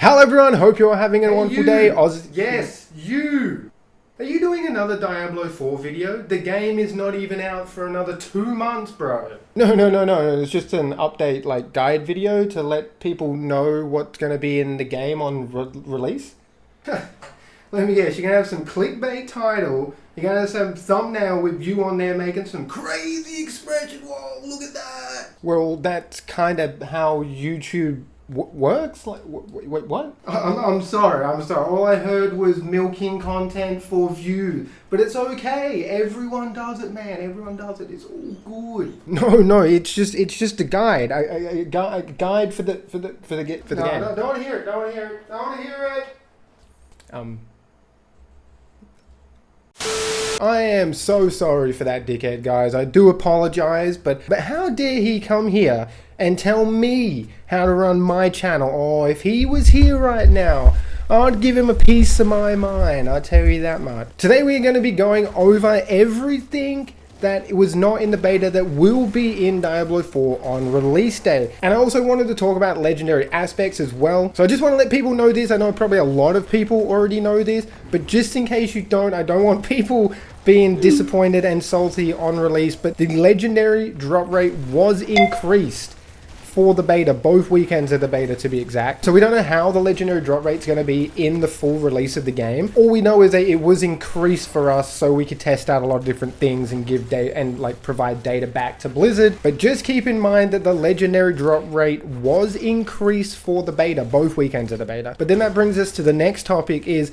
Hello everyone, hope you're having a wonderful day. Yes, you! Are you doing another Diablo 4 video? The game is not even out for another 2 months, bro. No. It's just an update, like, guide video to let people know what's going to be in the game on release. Let me guess, you're going to have some clickbait title, you're going to have some thumbnail with you on there making some crazy expression. Whoa, look at that! Well, that's kind of how YouTube works? Like, wait, what? I'm sorry. All I heard was milking content for views. But it's okay. Everyone does it, man. Everyone does it. It's all good. No. It's just a guide. A guide for the game. No, don't want to hear it. Don't want to hear it. I am so sorry for that dickhead, guys. I do apologize, but how dare he come here and tell me how to run my channel? Oh, if he was here right now, I'd give him a piece of my mind, I'll tell you that much. Today we're going to be going over everything that was not in the beta that will be in Diablo 4 on release day. And I also wanted to talk about legendary aspects as well. So I just want to let people know this. I know probably a lot of people already know this, but just in case you don't, I don't want people being disappointed and salty on release, but the legendary drop rate was increased for the beta, both weekends of the beta to be exact. So we don't know how the legendary drop rate's going to be in the full release of the game. All we know is that it was increased for us so we could test out a lot of different things and give data and like provide data back to Blizzard. But just keep in mind that the legendary drop rate was increased for the beta, both weekends of the beta. But then that brings us to the next topic is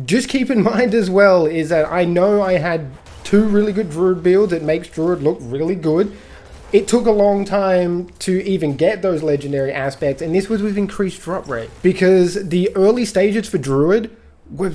just keep in mind as well is that I know I had 2 really good Druid builds. It makes Druid look really good. It took a long time to even get those legendary aspects, and this was with increased drop rate because the early stages for Druid were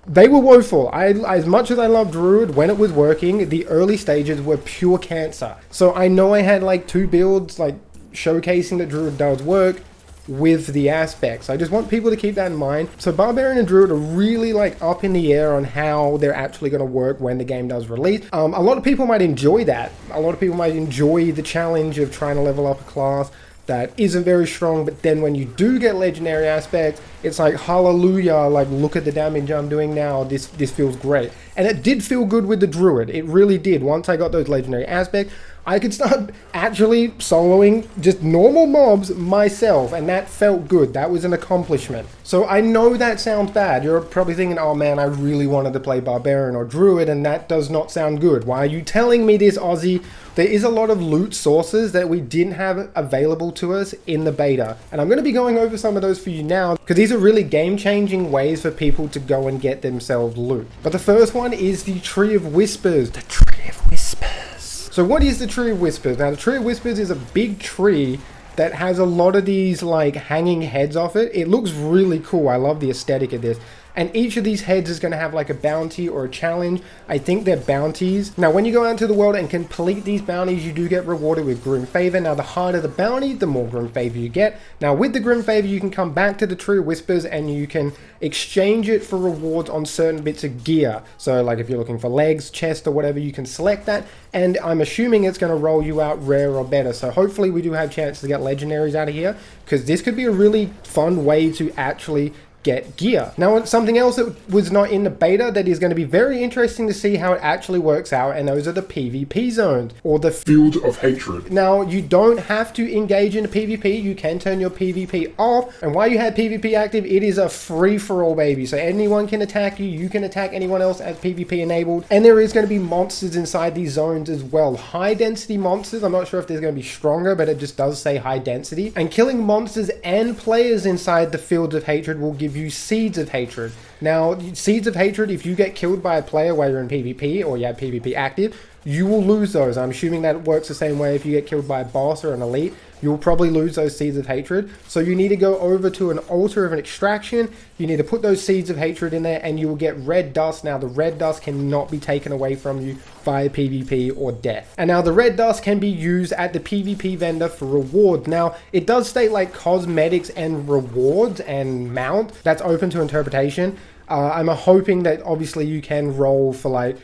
woeful. As much as I love Druid when it was working, the early stages were pure cancer. So I know I had like 2 builds like showcasing that Druid does work with the aspects. I just want people to keep that in mind. So Barbarian and Druid are really like up in the air on how they're actually going to work when the game does release. A lot of people might enjoy that. A lot of people might enjoy the challenge of trying to level up a class that isn't very strong, but then when you do get legendary aspects, it's like hallelujah, like look at the damage I'm doing now, this feels great. And it did feel good with the Druid, it really did. Once I got those legendary aspects, I could start actually soloing just normal mobs myself, and that felt good. That was an accomplishment. So I know that sounds bad. You're probably thinking, oh man, I really wanted to play Barbarian or Druid, and that does not sound good. Why are you telling me this, Aussie? There is a lot of loot sources that we didn't have available to us in the beta, and I'm going to be going over some of those for you now, because these are really game-changing ways for people to go and get themselves loot. But the first one is the Tree of Whispers. The Tree of Whispers. So what is the Tree of Whispers? Now the Tree of Whispers is a big tree that has a lot of these like hanging heads off it. It looks really cool. I love the aesthetic of this. And each of these heads is going to have like a bounty or a challenge. I think they're bounties. Now, when you go out into the world and complete these bounties, you do get rewarded with Grim Favor. Now, the harder the bounty, the more Grim Favor you get. Now, with the Grim Favor, you can come back to the Tree of Whispers and you can exchange it for rewards on certain bits of gear. So, like if you're looking for legs, chest, or whatever, you can select that. And I'm assuming it's going to roll you out rare or better. So, hopefully, we do have chances to get legendaries out of here, because this could be a really fun way to actually get gear. Now, something else that was not in the beta that is going to be very interesting to see how it actually works out, and those are the PvP zones, or the Field of Hatred. Now, you don't have to engage in a PvP, you can turn your PvP off, and while you have PvP active, it is a free-for-all, baby. So anyone can attack you, you can attack anyone else as PvP enabled, and there is going to be monsters inside these zones as well. High-density monsters, I'm not sure if they're going to be stronger, but it just does say high density, and killing monsters and players inside the Fields of Hatred will give you Seeds of Hatred. Now, Seeds of Hatred, if you get killed by a player while you're in PvP or you have PvP active, you will lose those. I'm assuming that it works the same way if you get killed by a boss or an elite. You'll probably lose those Seeds of Hatred. So you need to go over to an altar of an extraction. You need to put those Seeds of Hatred in there and you will get red dust. Now, the red dust cannot be taken away from you via PvP or death. And now the red dust can be used at the PvP vendor for rewards. Now, it does state like cosmetics and rewards and mount. That's open to interpretation. I'm hoping that obviously you can roll for like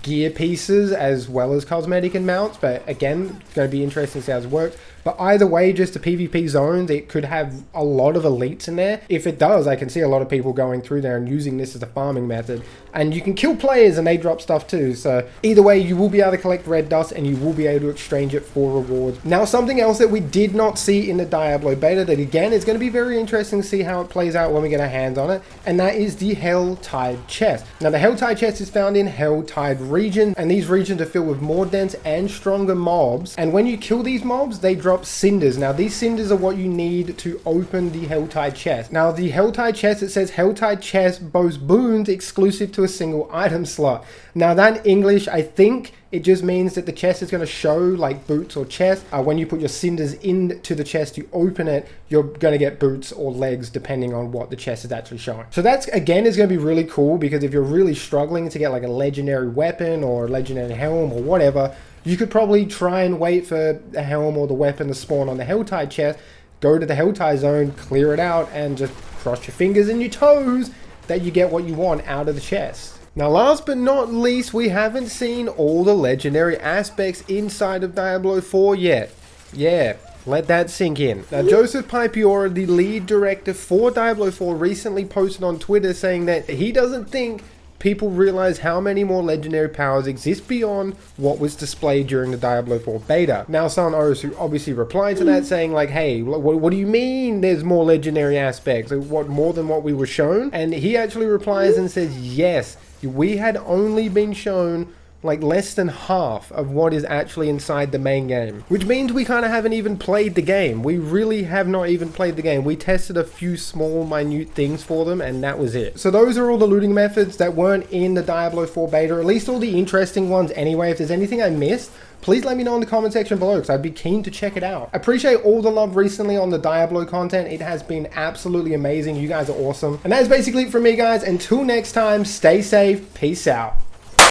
gear pieces as well as cosmetic and mounts, but again, it's going to be interesting to see how this works. But either way, just the PvP zones, it could have a lot of elites in there. If it does, I can see a lot of people going through there and using this as a farming method. And you can kill players and they drop stuff too. So either way, you will be able to collect red dust and you will be able to exchange it for rewards. Now, something else that we did not see in the Diablo beta that again is going to be very interesting to see how it plays out when we get our hands on it. And that is the Helltide Chest. Now, the Helltide Chest is found in Helltide region, and these regions are filled with more dense and stronger mobs. And when you kill these mobs, they drop cinders. Now, these cinders are what you need to open the Helltide Chest. Now, the Helltide Chest, it says Helltide Chest boasts boons exclusive to a single item slot. Now, that in English, I think it just means that the chest is going to show like boots or chest. When you put your cinders into the chest, you open it, you're going to get boots or legs depending on what the chest is actually showing. So that's, again, is going to be really cool, because if you're really struggling to get like a legendary weapon or a legendary helm or whatever, you could probably try and wait for the helm or the weapon to spawn on the Helltide chest, go to the Helltide zone, clear it out, and just cross your fingers and your toes that you get what you want out of the chest. Now, last but not least, we haven't seen all the legendary aspects inside of Diablo 4 yet. Yeah, let that sink in. Now, Joseph Pipiora, the lead director for Diablo 4, recently posted on Twitter saying that he doesn't think people realize how many more legendary powers exist beyond what was displayed during the Diablo 4 beta. Now, Son Osu obviously replied to that saying like, hey, what do you mean there's more legendary aspects? What, more than what we were shown? And he actually replies and says, yes, we had only been shown like less than half of what is actually inside the main game, which means we kind of haven't even played the game. We really have not even played the game. We tested a few small minute things for them and that was it. So those are all the looting methods that weren't in the Diablo 4 beta, or at least all the interesting ones anyway. If there's anything I missed, please let me know in the comment section below, because I'd be keen to check it out. I appreciate all the love recently on the Diablo content. It has been absolutely amazing. You guys are awesome. And that is basically it from me, guys. Until next time, stay safe. Peace out.